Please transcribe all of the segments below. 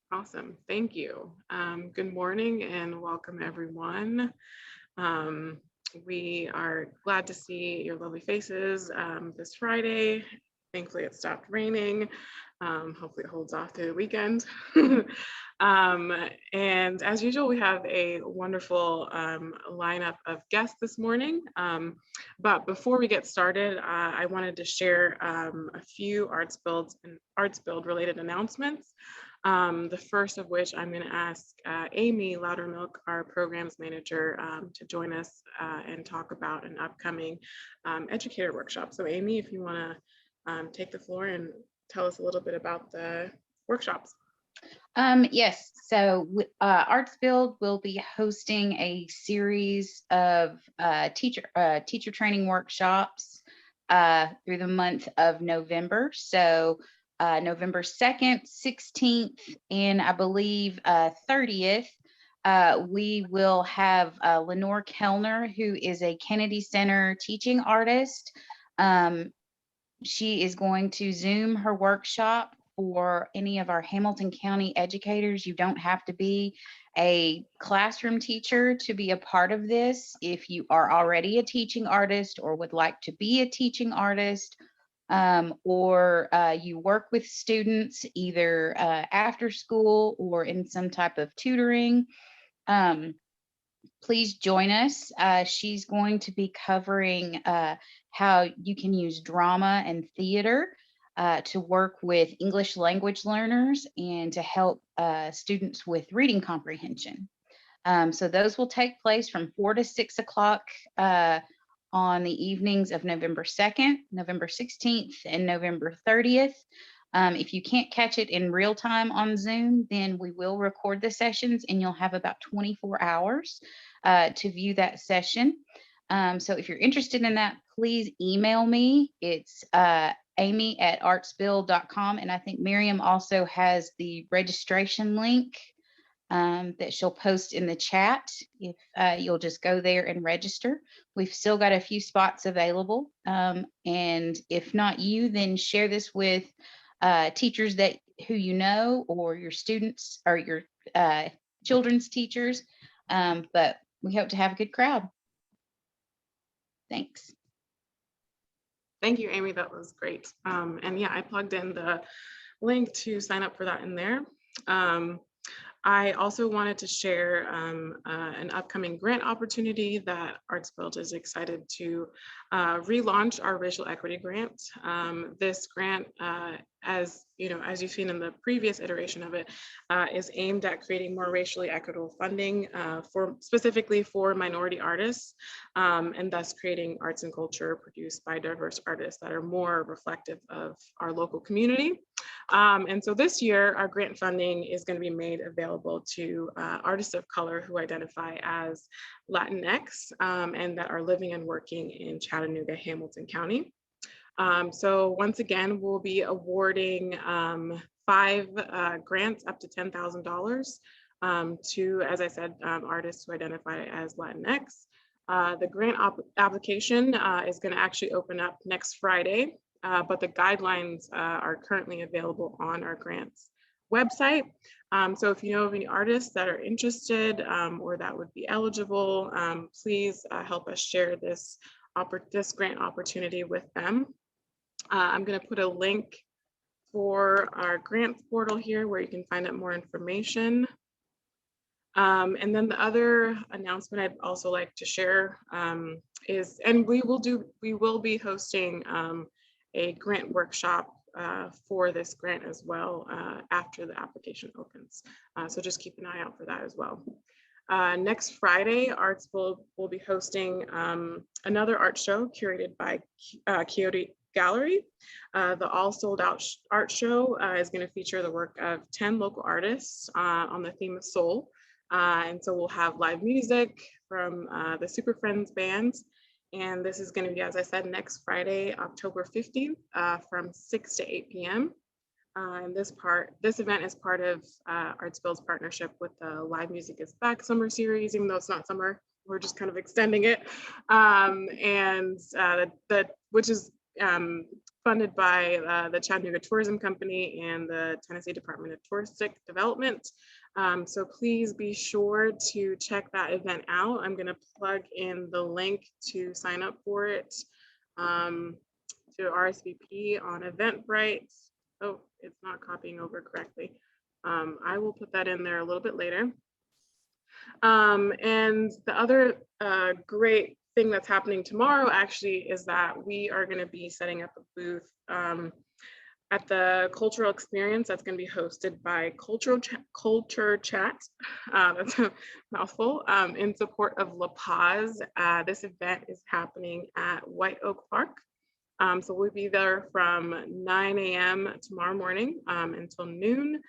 Awesome. Thank you. Good morning and welcome, everyone. Um, we are glad to see your lovely faces this Friday. Thankfully, it stopped raining. Hopefully, it holds off through the weekend. um, and as usual, we have a wonderful lineup of guests this morning. But before we get started, I wanted to share a few Arts Build related announcements. The first of which I'm going to ask Amy Loudermilk, our programs manager, to join us and talk about an upcoming educator workshop. So Amy, if you want to take the floor and tell us a little bit about the workshops. Yes, so Arts Build will be hosting a series of teacher training workshops through the month of November. So November 2nd, 16th, and I believe 30th, we will have Lenore Kellner, who is a Kennedy Center teaching artist. She is going to Zoom her workshop for any of our Hamilton County educators. You don't have to be a classroom teacher to be a part of this. If you are already a teaching artist or would like to be a teaching artist, or you work with students either after school or in some type of tutoring, please join us. She's going to be covering how you can use drama and theater to work with English language learners and to help students with reading comprehension. So those will take place from 4 to 6 o'clock on the evenings of November 2nd, November 16th, and November 30th. If you can't catch it in real time on Zoom, then we will record the sessions and you'll have about 24 hours to view that session. So if you're interested in that, please email me. It's amy@artsbuild.com. And I think Miriam also has the registration link that she'll post in the chat. If you'll just go there and register. We've still got a few spots available. And if not you, then share this with teachers who you know, or your students or your children's teachers. But we hope to have a good crowd. Thanks. Thank you, Amy. That was great. And yeah, I plugged in the link to sign up for that in there. I also wanted to share an upcoming grant opportunity that Arts Build is excited to relaunch our racial equity grant. This grant, as you've seen in the previous iteration of it, is aimed at creating more racially equitable funding specifically for minority artists, and thus creating arts and culture produced by diverse artists that are more reflective of our local community. And so this year, our grant funding is going to be made available to artists of color who identify as Latinx and that are living and working in Chattanooga, Hamilton County. So once again, we'll be awarding 5 grants up to $10,000 to, as I said, artists who identify as Latinx. The grant application is going to actually open up next Friday. But the guidelines are currently available on our grants website. So if you know of any artists that are interested or that would be eligible, please help us share this grant opportunity with them. I'm going to put a link for our grants portal here where you can find out more information. And then the other announcement I'd also like to share is, and we will be hosting a grant workshop for this grant as well after the application opens. So just keep an eye out for that as well. Next Friday, Arts will be hosting another art show curated by Quixote Gallery. The all sold out art show is going to feature the work of 10 local artists on the theme of soul. And so we'll have live music from the Super Friends bands. And this is going to be, as I said, next Friday, October 15th from 6 to 8 p.m. And this event is part of Arts Build's partnership with the Live Music is Back summer series, even though it's not summer, we're just kind of extending it. Which is funded by the Chattanooga Tourism Company and the Tennessee Department of Touristic Development. So please be sure to check that event out. I'm going to plug in the link to sign up for it, to RSVP on Eventbrite. Oh, it's not copying over correctly. I will put that in there a little bit later. And the other great thing that's happening tomorrow actually is that we are going to be setting up a booth at the cultural experience that's going to be hosted by Culture Chat. That's a mouthful, in support of La Paz. This event is happening at White Oak Park. So we'll be there from 9 a.m. tomorrow morning until noon.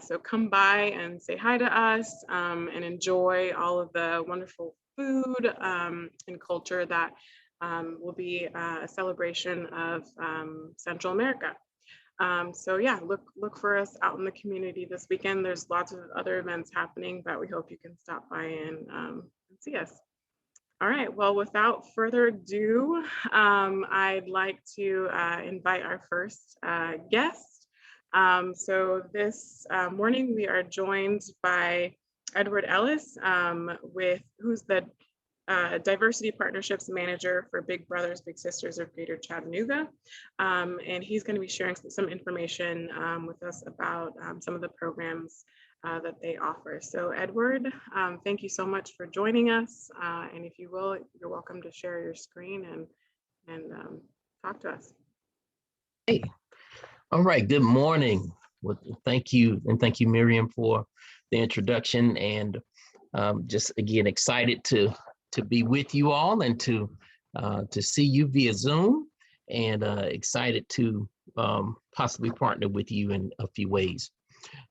So come by and say hi to us and enjoy all of the wonderful food and culture that will be a celebration of Central America. So yeah, look for us out in the community this weekend. There's lots of other events happening, but we hope you can stop by and see us. All right, well, without further ado, I'd like to invite our first guest. So this morning we are joined by Edward Ellis, who's the Diversity Partnerships Manager for Big Brothers Big Sisters of Greater Chattanooga. And he's going to be sharing some information with us about some of the programs that they offer. So Edward, thank you so much for joining us. And if you will, you're welcome to share your screen and talk to us. Hey, all right, good morning. Well, thank you, and thank you, Miriam, for the introduction, and just again excited to be with you all and to see you via Zoom, and excited to possibly partner with you in a few ways.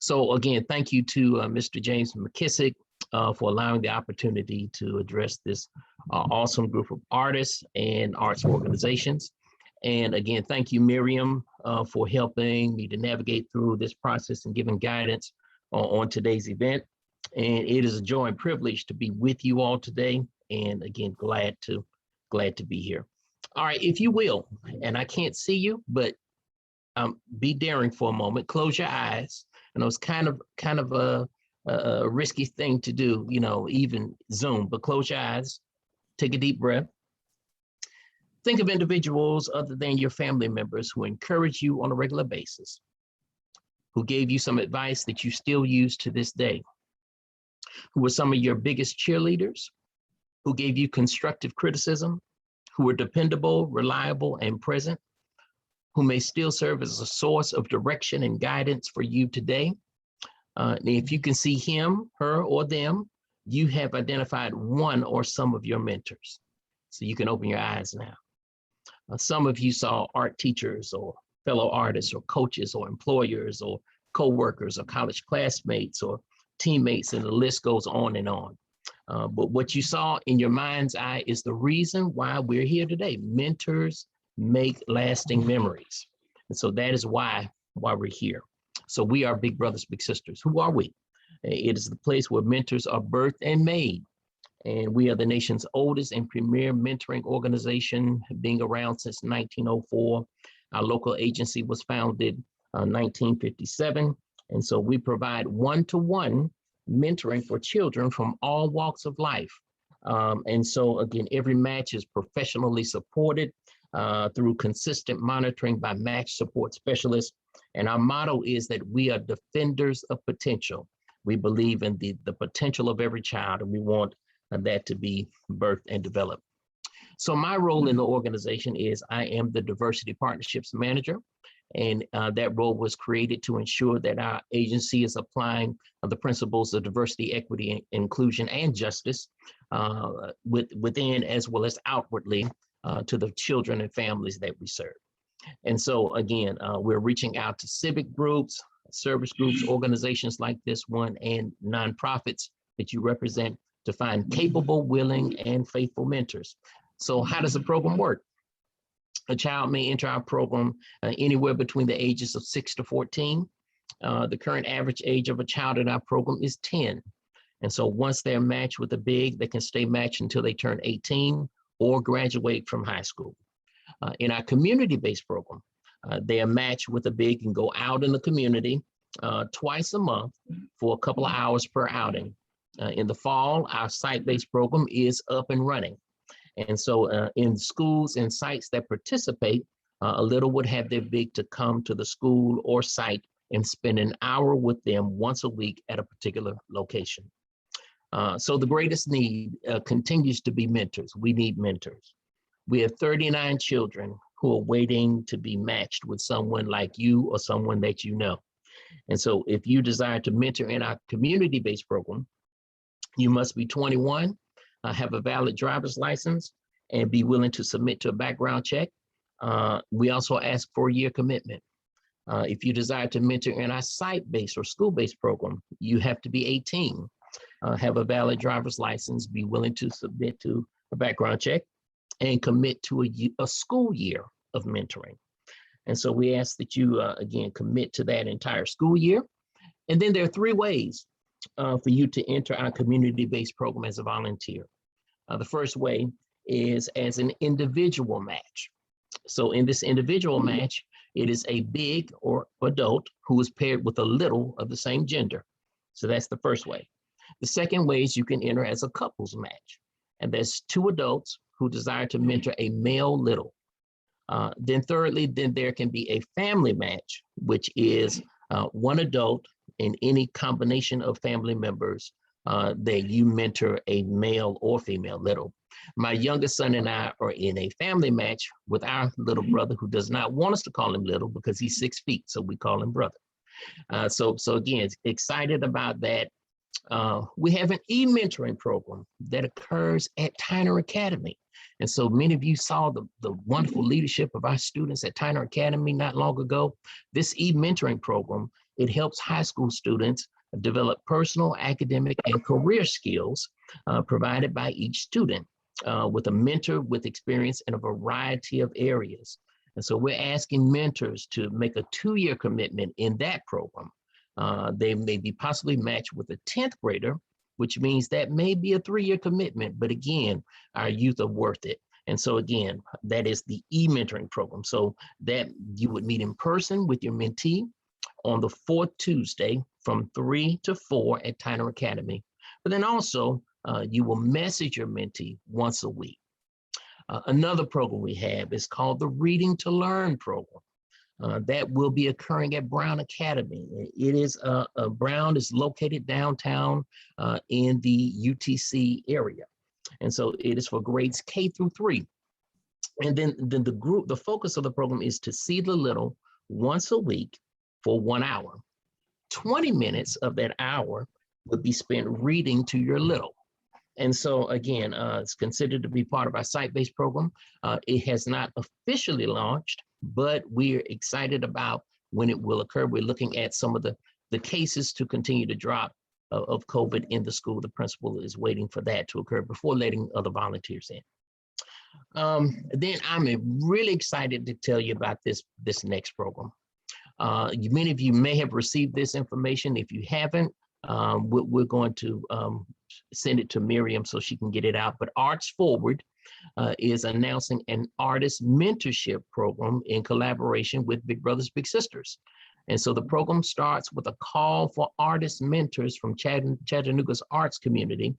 So again, thank you to Mr. James McKissick for allowing the opportunity to address this awesome group of artists and arts organizations. And again, thank you, Miriam, for helping me to navigate through this process and giving guidance on today's event. And it is a joy and privilege to be with you all today. And again, glad to be here. All right, if you will, and I can't see you, but be daring for a moment. Close your eyes. And it was kind of a risky thing to do, you know, even Zoom, but close your eyes, take a deep breath. Think of individuals other than your family members who encourage you on a regular basis, who gave you some advice that you still use to this day, who were some of your biggest cheerleaders, who gave you constructive criticism, who were dependable, reliable, and present, who may still serve as a source of direction and guidance for you today. If you can see him, her, or them, you have identified one or some of your mentors. So you can open your eyes now. Some of you saw art teachers or fellow artists or coaches or employers or co-workers or college classmates or teammates, and the list goes on and on. But what you saw in your mind's eye is the reason why we're here today. Mentors make lasting memories. And so that is why we're here. So we are Big Brothers, Big Sisters. Who are we? It is the place where mentors are birthed and made. And we are the nation's oldest and premier mentoring organization, being around since 1904. Our local agency was founded in 1957. And so we provide one-to-one mentoring for children from all walks of life. And so again, every match is professionally supported through consistent monitoring by match support specialists. And our motto is that we are defenders of potential. We believe in the potential of every child, and we want that to be birthed and developed. So my role in the organization is I am the Diversity Partnerships Manager. And that role was created to ensure that our agency is applying the principles of diversity, equity, inclusion, and justice within as well as outwardly to the children and families that we serve. And so again, we're reaching out to civic groups, service groups, organizations like this one, and nonprofits that you represent to find capable, willing, and faithful mentors. So how does the program work? A child may enter our program anywhere between the ages of 6 to 14. The current average age of a child in our program is 10. And so once they're matched with a big, they can stay matched until they turn 18 or graduate from high school. In our community-based program, They are matched with a big and go out in the community twice a month for a couple of hours per outing. In the fall, our site-based program is up and running. And so in schools and sites that participate, a little would have their big to come to the school or site and spend an hour with them once a week at a particular location. So the greatest need continues to be mentors. We need mentors. We have 39 children who are waiting to be matched with someone like you or someone that you know. And so if you desire to mentor in our community-based program, you must be 21, have a valid driver's license, and be willing to submit to a background check. We also ask for a year commitment. If you desire to mentor in our site-based or school-based program, you have to be 18, have a valid driver's license, be willing to submit to a background check, and commit to a school year of mentoring. And so we ask that you, again, commit to that entire school year. And then there are 3 ways for you to enter our community-based program as a volunteer. The first way is as an individual match. So in this individual match, it is a big or adult who is paired with a little of the same gender. So that's the first way. The second way is you can enter as a couples match. And there's 2 adults who desire to mentor a male little. Then thirdly, then there can be a family match, which is 1 adult and any combination of family members that you mentor a male or female little. My youngest son and I are in a family match with our little brother who does not want us to call him little because he's 6 feet, so we call him brother. So again, excited about that. We have an e-mentoring program that occurs at Tyner Academy. And so many of you saw the wonderful leadership of our students at Tyner Academy not long ago. This e-mentoring program, it helps high school students develop personal, academic, and career skills provided by each student with a mentor with experience in a variety of areas. And so we're asking mentors to make a 2-year commitment in that program. They may be possibly matched with a 10th grader, which means that may be a 3-year commitment. But again, our youth are worth it. And so again, that is the e-mentoring program. So that you would meet in person with your mentee on the 4th Tuesday from 3 to 4 at Tyner Academy. But then also you will message your mentee once a week. Another program we have is called the Reading to Learn program. That will be occurring at Brown Academy. It is Brown is located downtown in the UTC area. And so it is for grades K through 3. And then the focus of the program is to see the little once a week for 1 hour. 20 minutes of that hour would be spent reading to your little. And so again, it's considered to be part of our site-based program. It has not officially launched, but we're excited about when it will occur. We're looking at some of the cases to continue to drop of COVID in the school. The principal is waiting for that to occur before letting other volunteers in. Then I'm really excited to tell you about this next program. Many of you may have received this information. If you haven't, we're going to send it to Miriam so she can get it out. But Arts Forward is announcing an artist mentorship program in collaboration with Big Brothers Big Sisters. And so the program starts with a call for artist mentors from Chattanooga's arts community,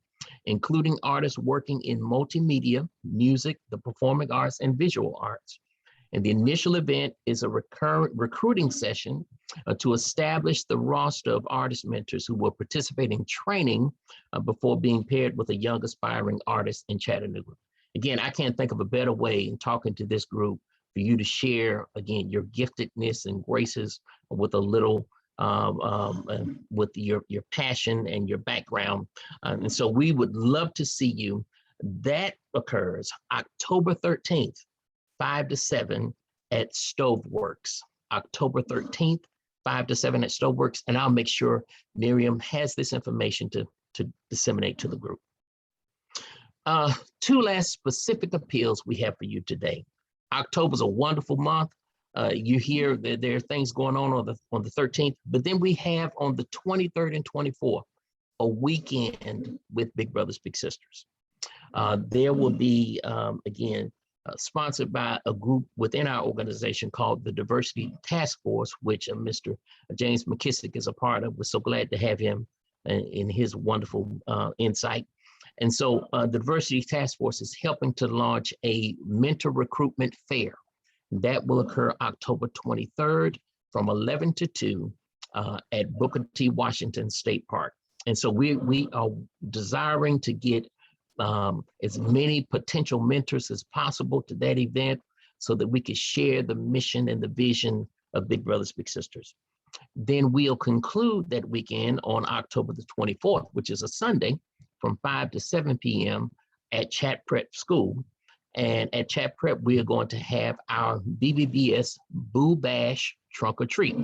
including artists working in multimedia, music, the performing arts, and visual arts. And the initial event is a recruiting session to establish the roster of artist mentors who will participate in training before being paired with a young aspiring artist in Chattanooga. Again, I can't think of a better way in talking to this group for you to share, again, your giftedness and graces with a little, with your passion and your background. And so we would love to see you. That occurs October 13th. 5 to 7 at Stoveworks, October 13th, 5 to 7 at Stoveworks. And I'll make sure Miriam has this information to disseminate to the group. 2 last specific appeals we have for you today. October's a wonderful month. You hear that there are things going on the 13th, but then we have on the 23rd and 24th, a weekend with Big Brothers Big Sisters. There will be, again, sponsored by a group within our organization called the Diversity Task Force, which Mr. James McKissick is a part of. We're so glad to have him in his wonderful insight. And so the Diversity Task Force is helping to launch a mentor recruitment fair that will occur October 23rd from 11 to 2 at Booker T. Washington State Park. And so we are desiring to get as many potential mentors as possible to that event so that we can share the mission and the vision of Big Brothers Big Sisters. Then we'll conclude that weekend on October the 24th, which is a Sunday, from 5 to 7 p.m. at Chat Prep School. And at Chat Prep, we are going to have our BBBS Boo Bash Trunk or Treat.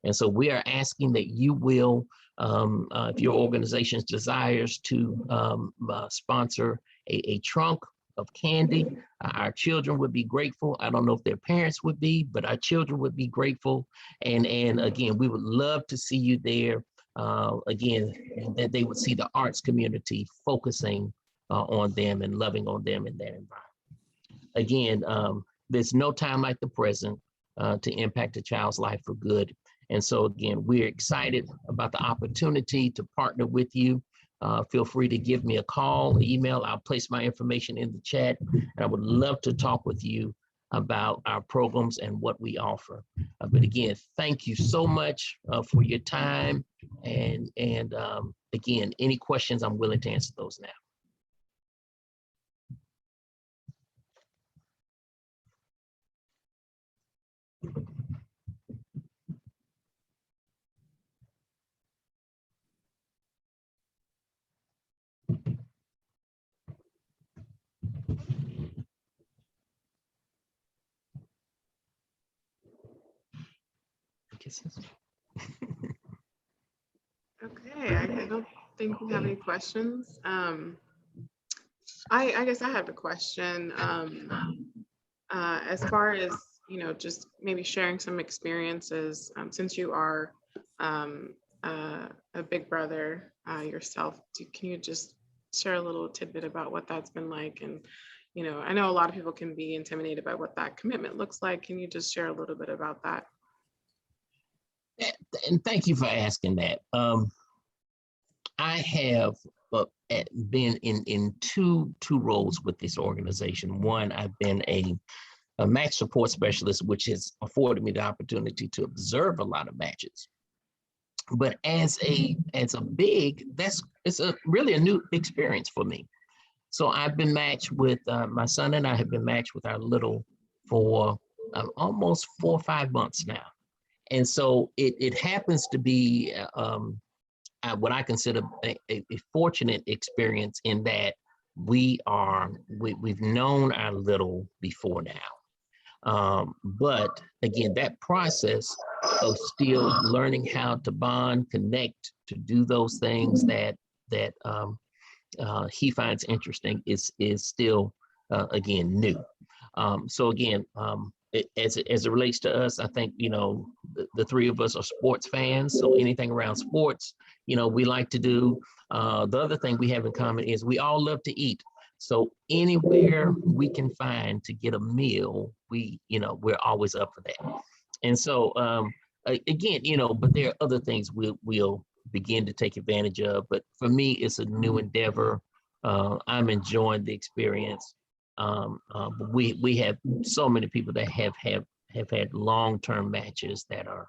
And so we are asking that you will, if your organization desires to sponsor a trunk of candy, our children would be grateful. I don't know if their parents would be, but our children would be grateful. And again, we would love to see you there. Again, that they would see the arts community focusing on them and loving on them in that environment. Again, there's no time like the present to impact a child's life for good. And so again, we're excited about the opportunity to partner with you. Feel free to give me a call, email. I'll place my information in the chat. And I would love to talk with you about our programs and what we offer. But again, thank you so much for your time. And again, any questions, I'm willing to answer those now. Okay, I don't think we have any questions. I guess I have a question. As far as, just maybe sharing some experiences, since you are a big brother yourself, can you just share a little tidbit about what that's been like? And, I know a lot of people can be intimidated by what that commitment looks like. Can you just share a little bit about that? And thank you for asking that. I have been in two roles with this organization. One, I've been a match support specialist, which has afforded me the opportunity to observe a lot of matches. But as a big, it's really a new experience for me. So I've been matched with my son, and I have been matched with our little for almost 4 or 5 months now. And so it happens to be what I consider a fortunate experience in that we've known our little before now. But again, that process of still learning how to bond, connect, to do those things that he finds interesting is still again new. So again, as it relates to us, I think, the three of us are sports fans. So anything around sports, we like to do. The other thing we have in common is we all love to eat. So anywhere we can find to get a meal, we're always up for that. And so again, but there are other things we'll begin to take advantage of. But for me, it's a new endeavor. I'm enjoying the experience. We have so many people that have had long-term matches that are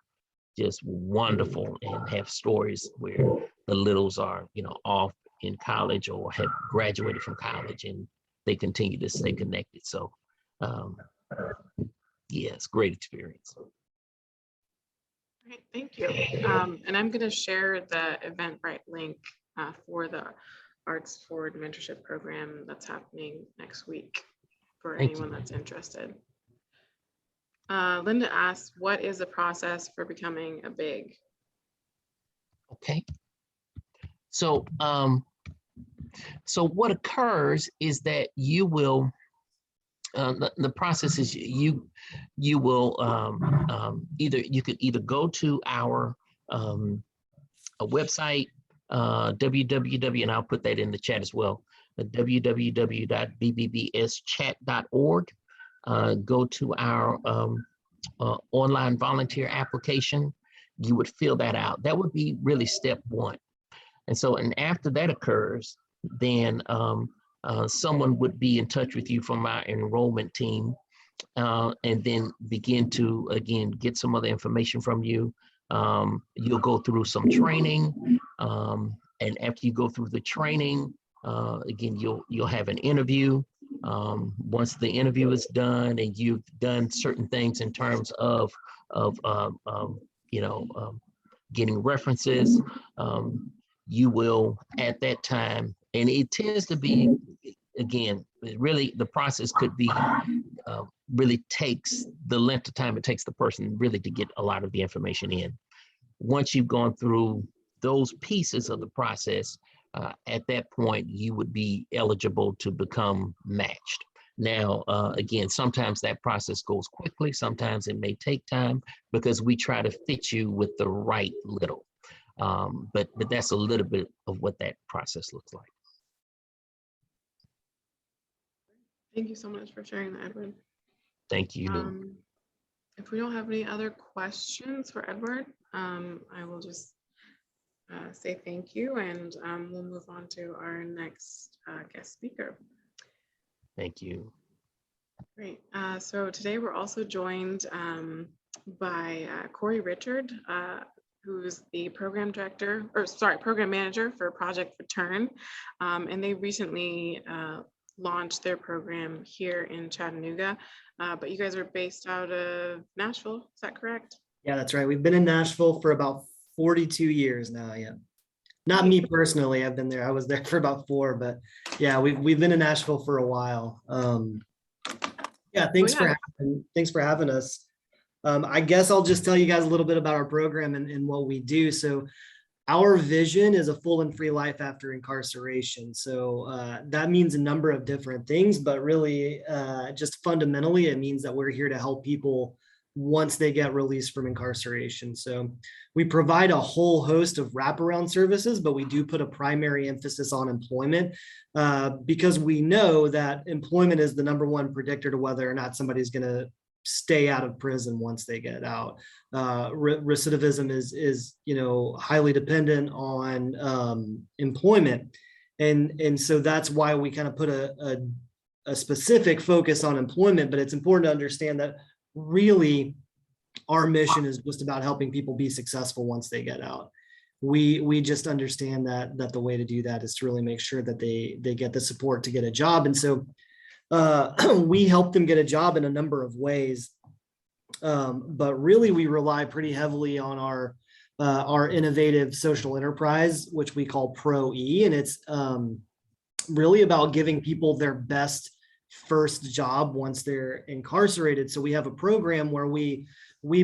just wonderful and have stories where the littles are, off in college or have graduated from college and they continue to stay connected. So, yeah, it's a great experience. Great, thank you. And I'm going to share the Eventbrite link for the Arts Forward Mentorship Program that's happening next week for anyone that's interested. Linda asks, what is the process for becoming a big? Okay. So, so what occurs is that you will, the process is you will you could either go to our website, www, and I'll put that in the chat as well, www.bbbschat.org, go to our online volunteer application. You would fill that out. That would be really step one. And so, and after that occurs, then someone would be in touch with you from our enrollment team, and then begin to, again, get some other information from you. You'll go through some training, and after you go through the training, again, you'll have an interview. Once the interview is done and you've done certain things in terms of getting references, you will at that time, and it tends to be, again, really the process could be really takes the length of time it takes the person really to get a lot of the information in. Once you've gone through those pieces of the process, at that point, you would be eligible to become matched. Now, again, sometimes that process goes quickly. Sometimes it may take time because we try to fit you with the right little. But that's a little bit of what that process looks like. Thank you so much for sharing that, Edward. Thank you. If we don't have any other questions for Edward, I will just say thank you, and we'll move on to our next guest speaker. Thank you. Great. So today we're also joined by Corey Richard, who's the program manager for Project Return. And they recently launched their program here in Chattanooga, but you guys are based out of Nashville, is that correct? Yeah, that's right. We've been in Nashville for about 42 years now. Yeah. Not me personally. I've been there. I was there for about 4, but yeah, we've been in Nashville for a while. Yeah, thanks for having us. I guess I'll just tell you guys a little bit about our program and what we do. So our vision is a full and free life after incarceration. So that means a number of different things, but really just fundamentally, it means that we're here to help people once they get released from incarceration. So we provide a whole host of wraparound services, but we do put a primary emphasis on employment because we know that employment is the #1 predictor to whether or not somebody's going to stay out of prison once they get out. Recidivism is highly dependent on employment. And so that's why we kind of put a specific focus on employment, but it's important to understand that really our mission is just about helping people be successful once they get out. We just understand that the way to do that is to really make sure that they get the support to get a job. And so we help them get a job in a number of ways. But really we rely pretty heavily on our innovative social enterprise, which we call Pro-E. And it's really about giving people their best first job once they're incarcerated. So we have a program where we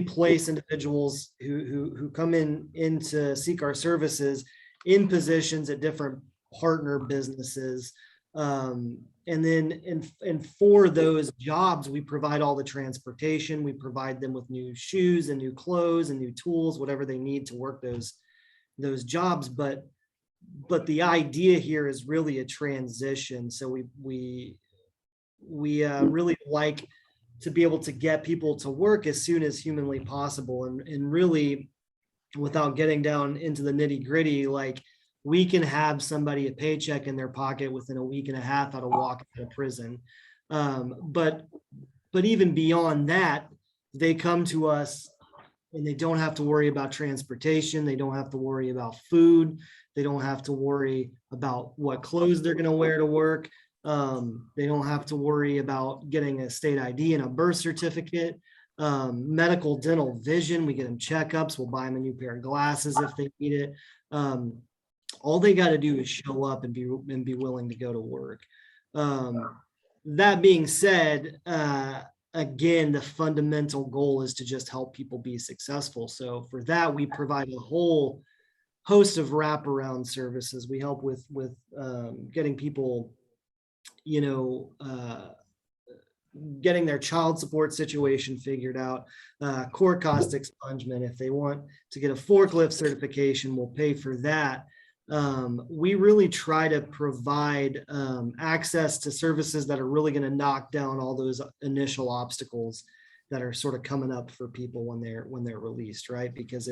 place individuals who come in to seek our services in positions at different partner businesses. And then for those jobs, we provide all the transportation. We provide them with new shoes and new clothes and new tools, whatever they need to work those jobs. But the idea here is really a transition. So we really like to be able to get people to work as soon as humanly possible, and really, without getting down into the nitty gritty, like we can have somebody a paycheck in their pocket within a week and a half out of walking out of prison. But even beyond that, they come to us and they don't have to worry about transportation. They don't have to worry about food. They don't have to worry about what clothes they're going to wear to work. They don't have to worry about getting a state ID and a birth certificate, medical, dental, vision. We get them checkups. We'll buy them a new pair of glasses if they need it. All they got to do is show up and be willing to go to work. That being said, again, the fundamental goal is to just help people be successful. So for that, we provide a whole host of wraparound services. We help with getting people, getting their child support situation figured out, court cost expungement. If they want to get a forklift certification, we'll pay for that. we really try to provide access to services that are really going to knock down all those initial obstacles that are sort of coming up for people when they're released, right? Because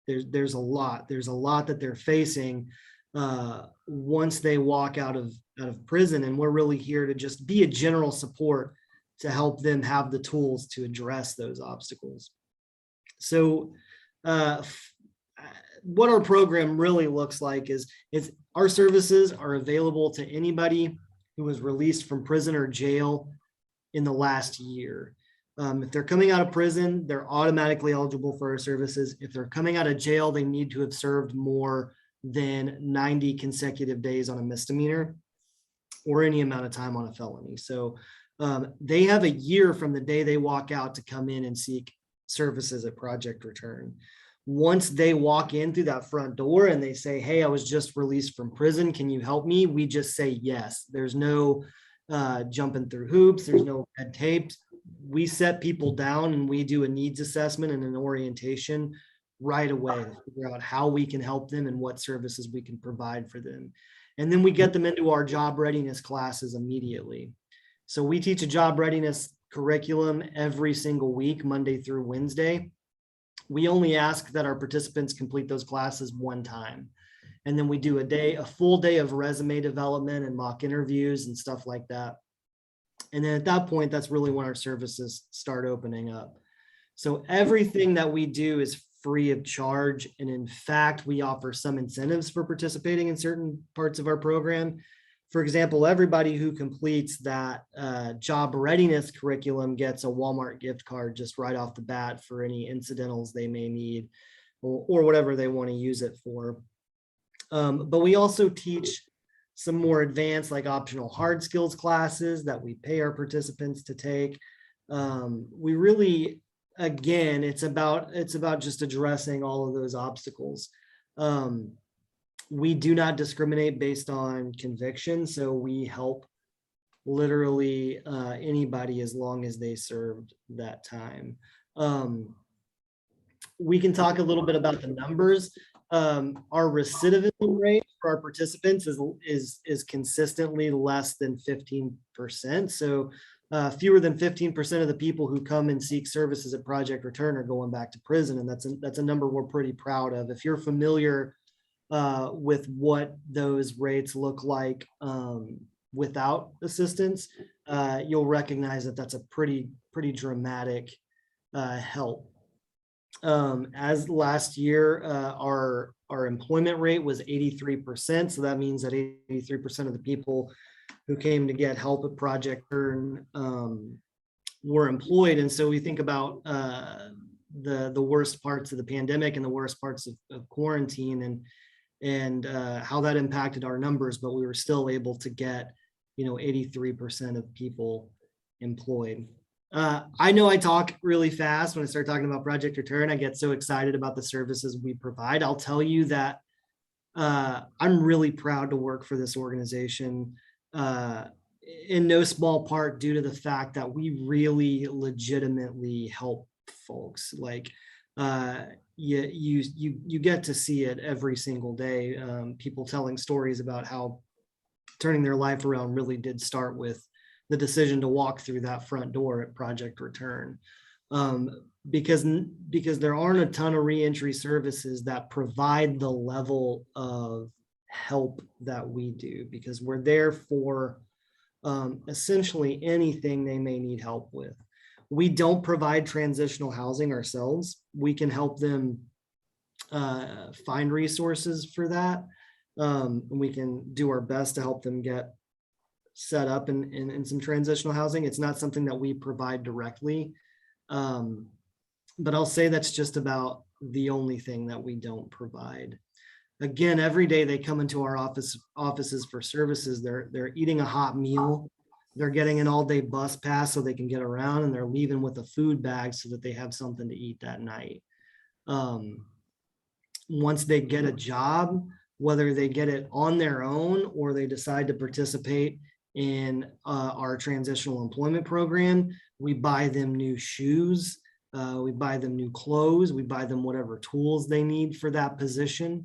there's a lot that they're facing once they walk out of prison, and we're really here to just be a general support to help them have the tools to address those obstacles. So what our program really looks like is our services are available to anybody who was released from prison or jail in the last year. If they're coming out of prison, they're automatically eligible for our services. If they're coming out of jail, they need to have served more than 90 consecutive days on a misdemeanor or any amount of time on a felony. So they have a year from the day they walk out to come in and seek services at Project Return. Once they walk in through that front door and they say, hey, I was just released from prison, can you help me? We just say yes. There's no jumping through hoops. There's no red tape. We set people down and we do a needs assessment and an orientation right away to figure out how we can help them and what services we can provide for them. And then we get them into our job readiness classes immediately. So we teach a job readiness curriculum every single week, Monday through Wednesday. We only ask that our participants complete those classes one time. And then we do a full day of resume development and mock interviews and stuff like that. And then at that point, that's really when our services start opening up. So everything that we do is free of charge. And in fact, we offer some incentives for participating in certain parts of our program. For example, everybody who completes that job readiness curriculum gets a Walmart gift card just right off the bat for any incidentals they may need or whatever they want to use it for. But we also teach some more advanced, like optional hard skills classes that we pay our participants to take. We really, again, it's about just addressing all of those obstacles. We do not discriminate based on conviction, so we help literally anybody as long as they served that time. We can talk a little bit about the numbers. Our recidivism rate for our participants is consistently less than 15%. So fewer than 15% of the people who come and seek services at Project Return are going back to prison, and that's a number we're pretty proud of. If you're familiar with what those rates look like without assistance, you'll recognize that that's a pretty dramatic help. As last year, our employment rate was 83%. So that means that 83% of the people who came to get help at Project Return were employed. And so we think about the worst parts of the pandemic and the worst parts of quarantine and how that impacted our numbers, but we were still able to get, 83% of people employed. I know I talk really fast when I start talking about Project Return. I get so excited about the services we provide. I'll tell you that I'm really proud to work for this organization, in no small part due to the fact that we really legitimately help folks. Like you get to see it every single day. People telling stories about how turning their life around really did start with the decision to walk through that front door at Project Return. Because there aren't a ton of reentry services that provide the level of help that we do, because we're there for essentially anything they may need help with. We don't provide transitional housing ourselves. We can help them find resources for that. And we can do our best to help them get set up in some transitional housing. It's not something that we provide directly. But I'll say that's just about the only thing that we don't provide. Again, every day they come into our offices for services, they're eating a hot meal. They're getting an all-day bus pass so they can get around, and they're leaving with a food bag so that they have something to eat that night. Once they get a job, whether they get it on their own or they decide to participate in our transitional employment program, we buy them new shoes, we buy them new clothes, we buy them whatever tools they need for that position.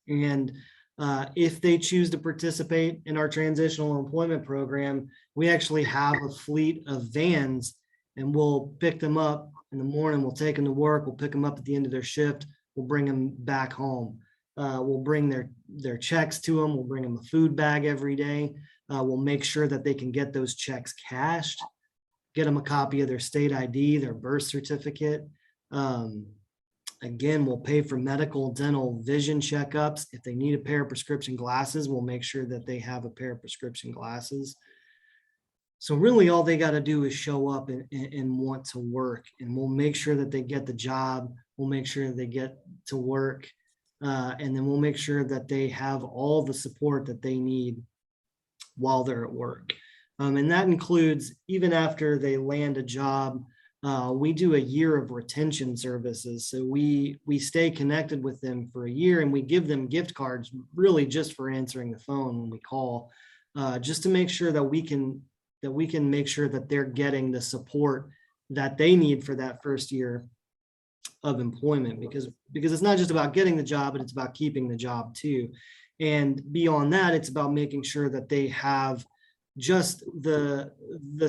And If they choose to participate in our transitional employment program, we actually have a fleet of vans, and we'll pick them up in the morning. We'll take them to work. We'll pick them up at the end of their shift. We'll bring them back home. We'll bring their checks to them. We'll bring them a food bag every day. We'll make sure that they can get those checks cashed, get them a copy of their state ID, their birth certificate. Again, we'll pay for medical, dental, vision checkups. If they need a pair of prescription glasses, we'll make sure that they have a pair of prescription glasses. So really all they got to do is show up and want to work, and we'll make sure that they get the job. We'll make sure they get to work. And then we'll make sure that they have all the support that they need while they're at work. And that includes even after they land a job. We do a year of retention services. So we stay connected with them for a year, and we give them gift cards really just for answering the phone when we call, just to make sure that we can make sure that they're getting the support that they need for that first year of employment, because it's not just about getting the job, but it's about keeping the job too. And beyond that, it's about making sure that they have just the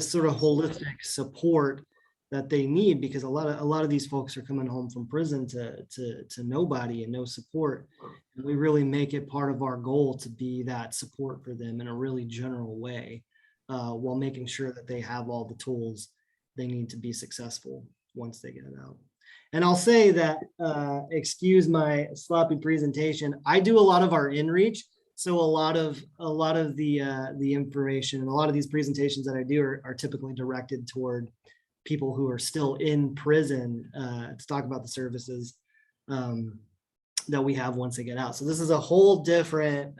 sort of holistic support that they need, because a lot of these folks are coming home from prison to nobody and no support. And we really make it part of our goal to be that support for them in a really general way, while making sure that they have all the tools they need to be successful once they get it out. And I'll say that, excuse my sloppy presentation, I do a lot of our in-reach. So a lot of the information and a lot of these presentations that I do are typically directed toward people who are still in prison, to talk about the services that we have once they get out. So this is a whole different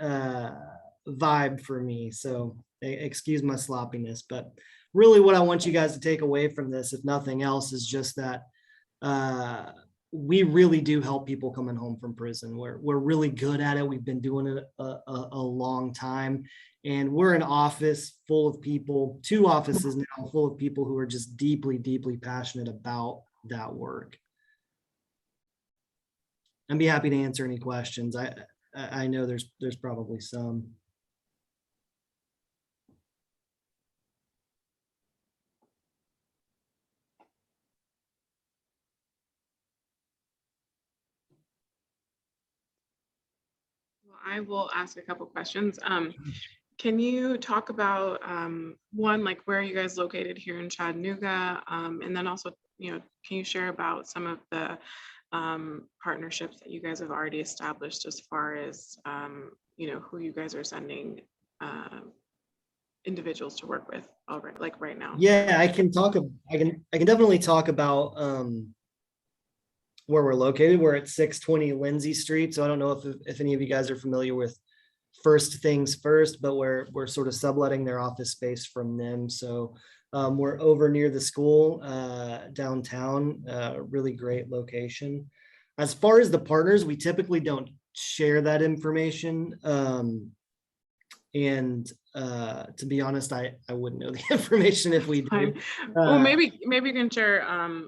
vibe for me. So excuse my sloppiness, but really what I want you guys to take away from this, if nothing else, is just that we really do help people coming home from prison. We're really good at it. We've been doing it a long time. And we're an office full of people, 2 offices now full of people who are just deeply, deeply passionate about that work. I'd be happy to answer any questions. I know there's probably some. Well, I will ask a couple questions. Can you talk about one, like where are you guys located here in Chattanooga? And then also, can you share about some of the partnerships that you guys have already established as far as, who you guys are sending individuals to work with already, like right now? Yeah, I can definitely talk about where we're located. We're at 620 Lindsay Street. So I don't know if any of you guys are familiar with First Things First, but we're sort of subletting their office space from them. So we're over near the school downtown, really great location. As far as the partners, we typically don't share that information. And to be honest, I wouldn't know the information if we did. Well, maybe you can share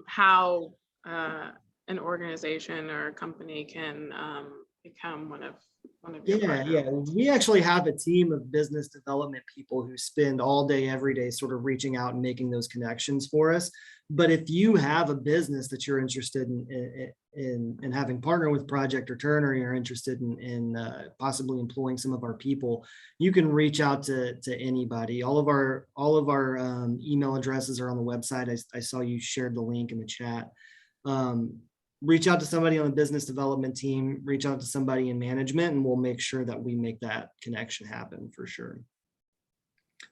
how an organization or a company can become one of your partners. Yeah. We actually have a team of business development people who spend all day, every day, sort of reaching out and making those connections for us. But if you have a business that you're interested in having partnered with Project Return, or you're interested in possibly employing some of our people, you can reach out to anybody. All of our email addresses are on the website. I saw you shared the link in the chat. Reach out to somebody on the business development team, reach out to somebody in management, and we'll make sure that we make that connection happen for sure.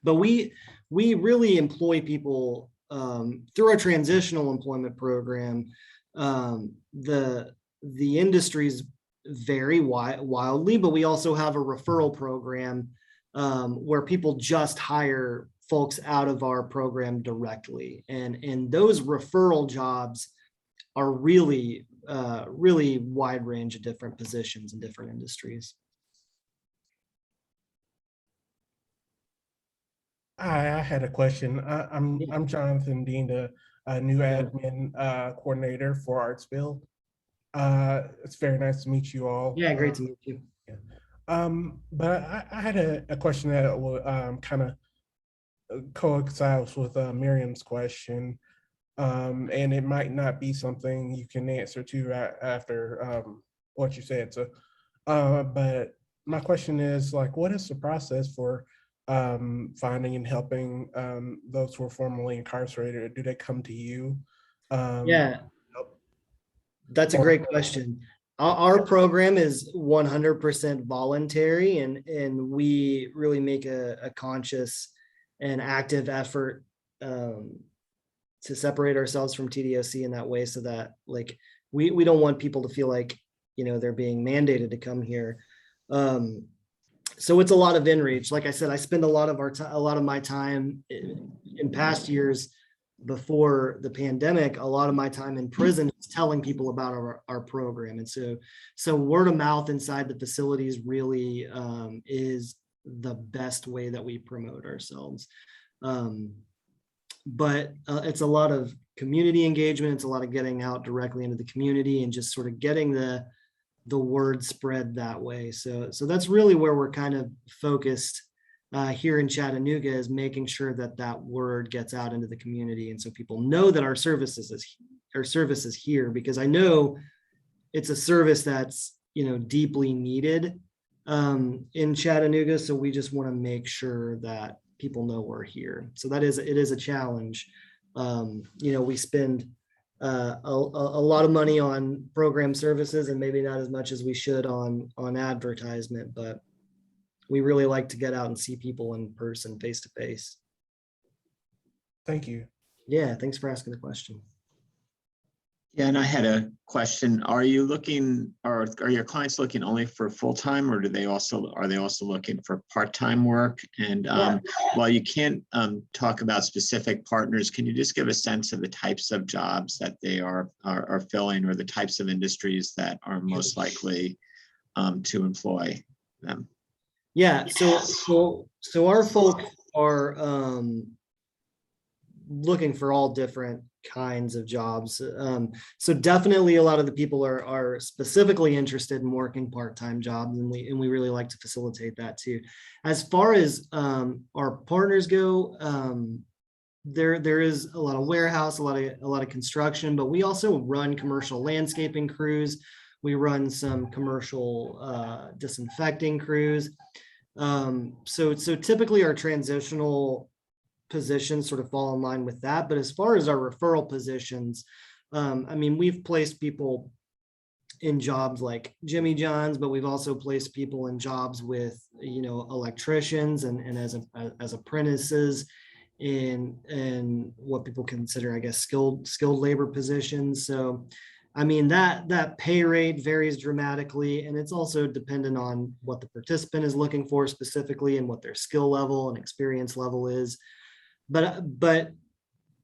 But we really employ people through our transitional employment program. The industries vary wildly, but we also have a referral program where people just hire folks out of our program directly. And those referral jobs are really wide range of different positions in different industries. Hi, I had a question. I'm Jonathan Dean, the new admin coordinator for Artsville. It's very nice to meet you all. Yeah, great to meet you. But I had a question that will kind of coincides with Miriam's question, and it might not be something you can answer to after what you said. So, but my question is, like, what is the process for finding and helping those who are formerly incarcerated? Do they come to you? Yeah, Help? that's a Or- great question. Our program is 100% voluntary, and we really make a conscious and active effort to separate ourselves from TDOC in that way, so that like we don't want people to feel like, you know, they're being mandated to come here. So it's a lot of inreach. Like I said, I spend a lot of my time in past years before the pandemic, a lot of my time in prison is telling people about our program. And so word of mouth inside the facilities really is the best way that we promote ourselves. But it's a lot of community engagement. It's a lot of getting out directly into the community and just sort of getting the word spread that way. So that's really where we're kind of focused here in Chattanooga, is making sure that that word gets out into the community. And so people know that our service is here, because I know it's a service that's, you know, deeply needed in Chattanooga. So we just want to make sure that people know we're here. So it is a challenge. You know, we spend a lot of money on program services and maybe not as much as we should on advertisement, but we really like to get out and see people in person, face to face. Thank you. Yeah, thanks for asking the question. Yeah, and I had a question. Are you looking, or are your clients looking only for full-time, or are they also looking for part-time work? And while you can't talk about specific partners, can you just give a sense of the types of jobs that they are filling, or the types of industries that are most likely to employ them? Yeah, so our folks are looking for all different kinds of jobs. So definitely a lot of the people are specifically interested in working part-time jobs, and we really like to facilitate that too. As far as our partners go, there is a lot of warehouse, a lot of construction, but we also run commercial landscaping crews. We run some commercial disinfecting crews. So typically our transitional positions sort of fall in line with that. But as far as our referral positions, I mean, we've placed people in jobs like Jimmy John's, but we've also placed people in jobs with, you know, electricians and as apprentices in what people consider, I guess, skilled labor positions. So I mean, that pay rate varies dramatically, and it's also dependent on what the participant is looking for specifically and what their skill level and experience level is. But the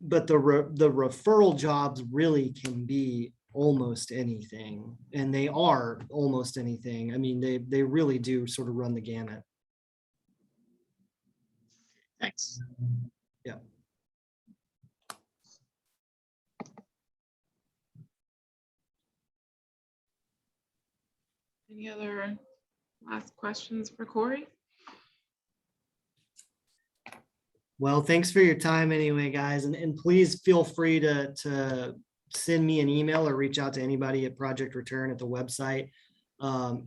referral jobs really can be almost anything, and they are almost anything. I mean, they really do sort of run the gamut. Thanks. Yeah. Any other last questions for Corey? Well, thanks for your time anyway, guys. And please feel free to send me an email or reach out to anybody at Project Return at the website.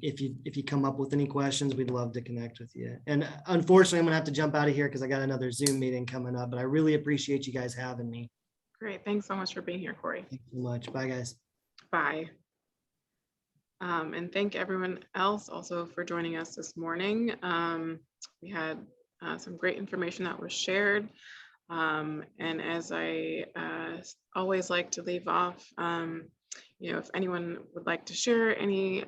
If you come up with any questions, we'd love to connect with you. And unfortunately, I'm gonna have to jump out of here because I got another Zoom meeting coming up, but I really appreciate you guys having me. Great. Thanks so much for being here, Corey. Thank you so much. Bye, guys. Bye. And thank everyone else also for joining us this morning. We had some great information that was shared. And as I always like to leave off, you know, if anyone would like to share any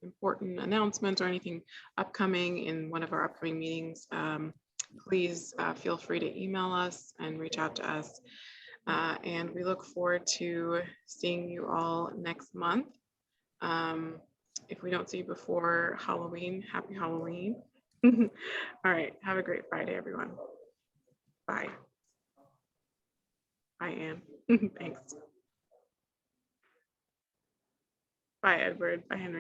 important announcements or anything upcoming in one of our upcoming meetings, please feel free to email us and reach out to us. And we look forward to seeing you all next month. If we don't see you before Halloween, happy Halloween. All right. Have a great Friday, everyone. Bye. Bye, Anne. Thanks. Bye, Edward. Bye, Henry.